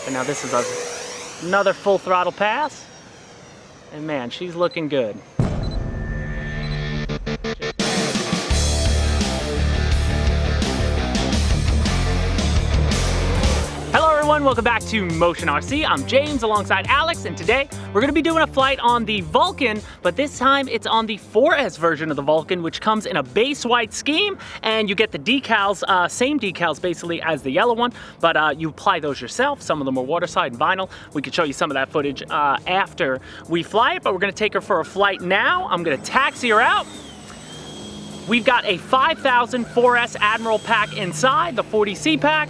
But now this is another full throttle pass. And man, she's looking good. Hello everyone, welcome back to Motion RC. I'm James alongside Alex, and today we're going to be doing a flight on the Vulcan, but this time it's on the 4S version of the Vulcan, which comes in a base white scheme, and you get the decals, same decals basically as the yellow one, but you apply those yourself. Some of them are waterside and vinyl. We could show you some of that footage after we fly it, but we're going to take her for a flight now. I'm going to taxi her out. We've got a 5000 4S Admiral pack inside, the 40C pack.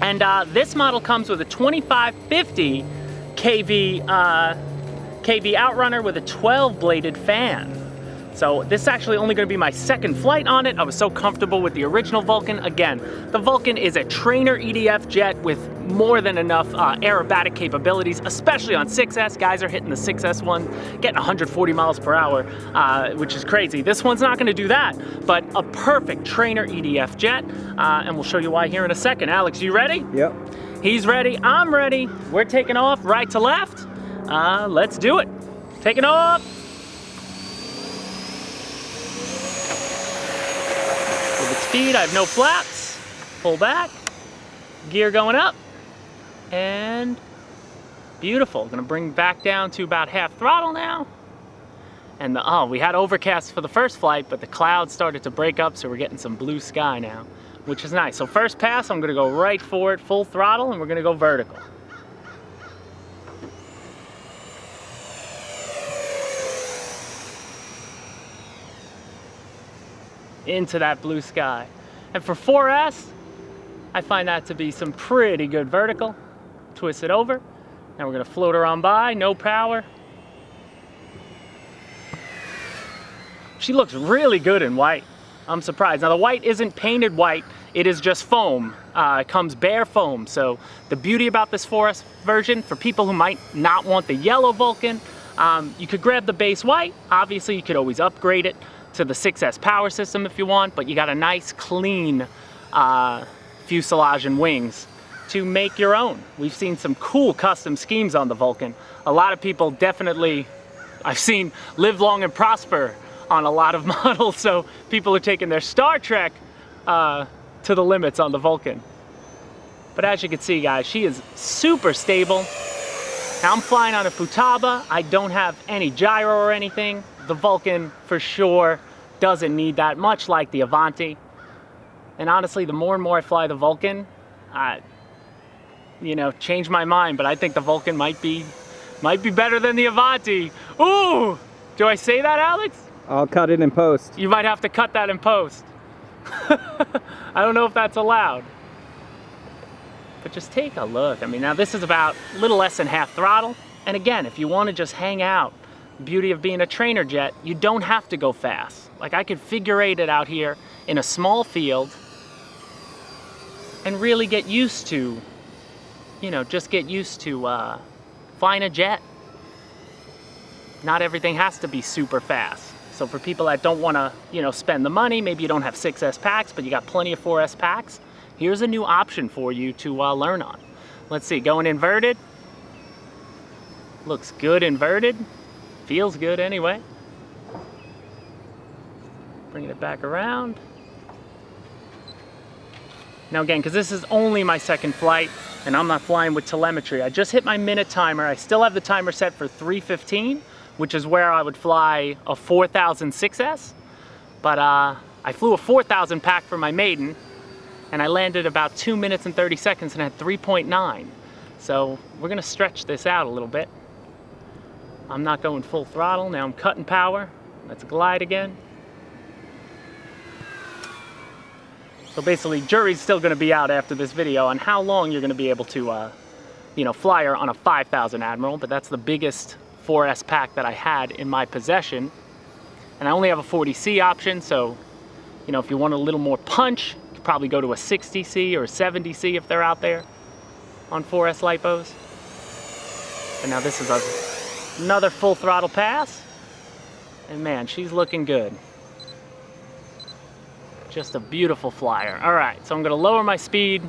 And this model comes with a 2550 kV outrunner with a 12-bladed fan. So this is actually only going to be my second flight on it. I was so comfortable with the original Vulcan. Again, the Vulcan is a trainer EDF jet with more than enough aerobatic capabilities, especially on 6S. Guys are hitting the 6S one, getting 140 miles per hour, which is crazy. This one's not going to do that, but a perfect trainer EDF jet, and we'll show you why here in a second. Alex, you ready? Yep. He's ready. I'm ready. We're taking off right to left. Let's do it. Taking off. Speed, I have no flaps, pull back, gear going up, and beautiful. Gonna bring back down to about half throttle now. And we had overcast for the first flight, but the clouds started to break up, so we're getting some blue sky now, which is nice. So first pass, I'm gonna go right for it, full throttle, and we're gonna go vertical. Into that blue sky. And for 4S, I find that to be some pretty good vertical. Twist it over. Now we're gonna float her on by, no power. She looks really good in white. I'm surprised. Now the white isn't painted white, it is just foam. It comes bare foam. So the beauty about this 4S version, for people who might not want the yellow Vulcan, you could grab the base white. Obviously you could always upgrade it to the 6S power system if you want, but you got a nice clean fuselage and wings to make your own. We've seen some cool custom schemes on the Vulcan. A lot of people definitely, I've seen live long and prosper on a lot of models, so people are taking their Star Trek to the limits on the Vulcan. But as you can see, guys, she is super stable. Now I'm flying on a Futaba. I don't have any gyro or anything. The Vulcan for sure doesn't need that, much like the Avanti. And honestly, the more and more I fly the Vulcan, change my mind, but I think the Vulcan might be better than the Avanti. Ooh! Do I say that, Alex? I'll cut it in post. You might have to cut that in post. I don't know if that's allowed. But just take a look. I mean, now this is about a little less than half throttle. And again, if you want to just hang out, beauty of being a trainer jet, you don't have to go fast. Like I could figure eight it out here in a small field and really get used to, just get used to flying a jet. Not everything has to be super fast. So for people that don't want to, spend the money, maybe you don't have 6S packs, but you got plenty of 4S packs, here's a new option for you to learn on. Let's see, going inverted. Looks good inverted. Feels good anyway. Bringing it back around. Now again, because this is only my second flight and I'm not flying with telemetry, I just hit my minute timer. I still have the timer set for 3:15, which is where I would fly a 4000 6S. But I flew a 4000 pack for my maiden and I landed about 2 minutes and 30 seconds and had 3.9. So we're gonna stretch this out a little bit. I'm not going full throttle. Now I'm cutting power. Let's glide again. So basically, jury's still going to be out after this video on how long you're going to be able to, fly her on a 5000 Admiral, but that's the biggest 4S pack that I had in my possession. And I only have a 40C option, so, if you want a little more punch, you could probably go to a 60C or a 70C if they're out there on 4S lipos. And now this is another full throttle pass. And man, she's looking good. Just a beautiful flyer. All right, so I'm gonna lower my speed.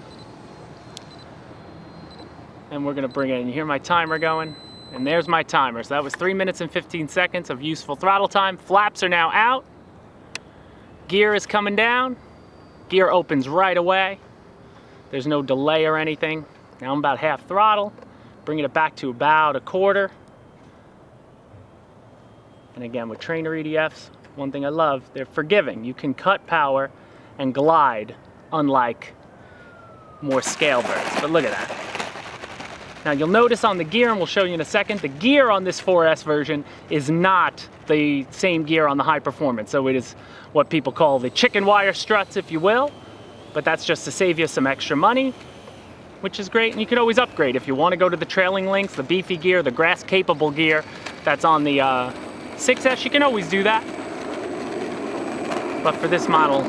and we're gonna bring it in. You hear my timer going? And there's my timer. So that was 3 minutes and 15 seconds of useful throttle time. Flaps are now out. Gear is coming down. Gear opens right away. There's no delay or anything. Now I'm about half throttle, bringing it back to about a quarter. And again, with trainer EDFs, one thing I love, they're forgiving. You can cut power and glide, unlike more scale birds. But look at that. Now you'll notice on the gear, and we'll show you in a second, the gear on this 4S version is not the same gear on the high performance. So it is what people call the chicken wire struts, if you will. But that's just to save you some extra money, which is great. And you can always upgrade if you want to go to the trailing links, the beefy gear, the grass capable gear that's on the 6S, you can always do that. But for this model,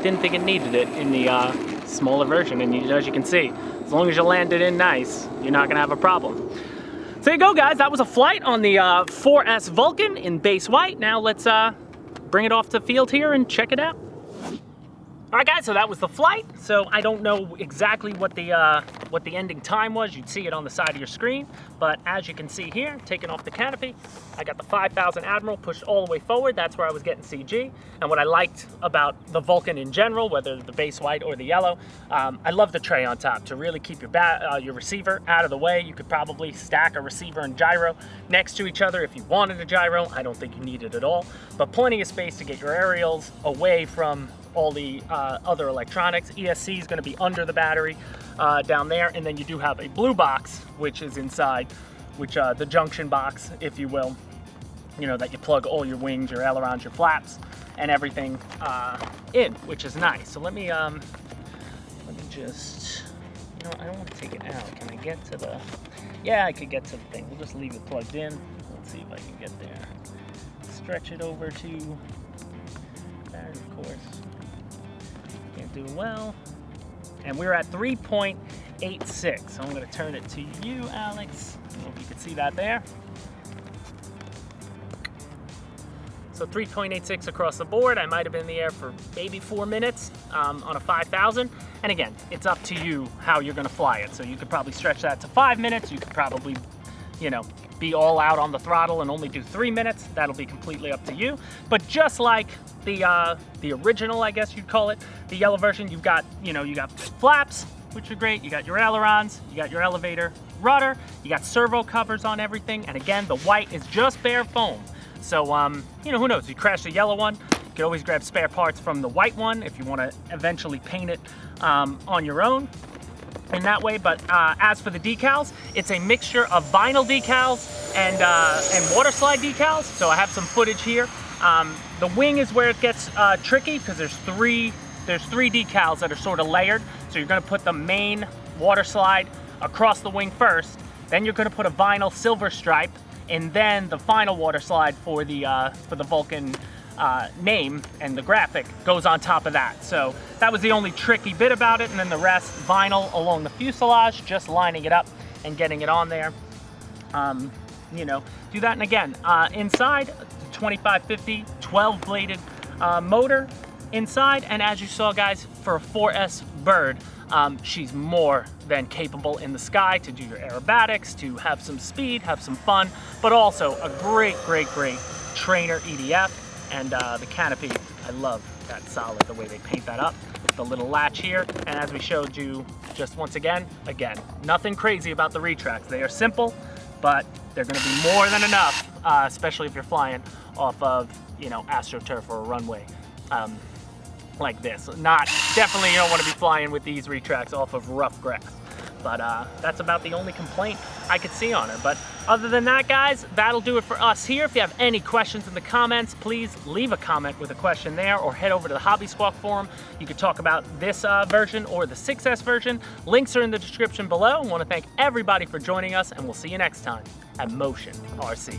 didn't think it needed it in the smaller version. And as you can see, as long as you land it in nice, you're not gonna have a problem. So there you go, guys. That was a flight on the 4S Vulcan in base white. Now let's bring it off the field here and check it out. All right, guys, so that was the flight. So I don't know exactly what the ending time was. You'd see it on the side of your screen. But as you can see here, taking off the canopy, I got the 5000 Admiral pushed all the way forward. That's where I was getting CG. And what I liked about the Vulcan in general, whether the base white or the yellow, I love the tray on top to really keep your receiver out of the way. You could probably stack a receiver and gyro next to each other if you wanted a gyro. I don't think you need it at all. But plenty of space to get your aerials away from all the other electronics. ESC is going to be under the battery down there, and then you do have a blue box which is inside, which the junction box, if you will, you know, that you plug all your wings, your ailerons, your flaps, and everything in, which is nice. So let me just, you know, I don't want to take it out. Can I get to the? Yeah, I could get to the thing. We'll just leave it plugged in. Let's see if I can get there. Stretch it over to there, of course. Can't do well. And we're at 3.86. So I'm going to turn it to you, Alex. I don't know if you can see that there. So 3.86 across the board. I might have been in the air for maybe 4 minutes on a 5000. And again, it's up to you how you're going to fly it. So you could probably stretch that to 5 minutes. You could probably, you know, be all out on the throttle and only do 3 minutes. That'll be completely up to you. But just like the original, I guess you'd call it, the yellow version, you've got, you know, you got flaps, which are great. You got your ailerons, you got your elevator rudder, you got servo covers on everything. And again, the white is just bare foam. So, you know, who knows? You crash the yellow one, you can always grab spare parts from the white one if you want to eventually paint it on your own in that way. But as for the decals, it's a mixture of vinyl decals and water slide decals. So I have some footage here. The wing is where it gets tricky because there's three decals that are sort of layered. So you're going to put the main water slide across the wing first, then you're going to put a vinyl silver stripe, and then the final water slide for the Vulcan name and the graphic goes on top of that. So that was the only tricky bit about it, and then the rest vinyl along the fuselage, just lining it up and getting it on there. You know, do that. And again, inside, the 2550 12-bladed motor inside, and as you saw, guys, for a 4S bird, she's more than capable in the sky to do your aerobatics, to have some speed, have some fun, but also a great trainer EDF. And the canopy, I love that solid, the way they paint that up, the little latch here. And as we showed you just once again, nothing crazy about the retracts. They are simple, but they're gonna be more than enough, especially if you're flying off of, you know, AstroTurf or a runway like this. Definitely you don't wanna be flying with these retracts off of rough grass. But that's about the only complaint I could see on her. But other than that, guys, that'll do it for us here. If you have any questions in the comments, please leave a comment with a question there, or head over to the Hobby Squawk forum. You could talk about this version or the 6S version. Links are in the description below. I want to thank everybody for joining us, and we'll see you next time at Motion RC.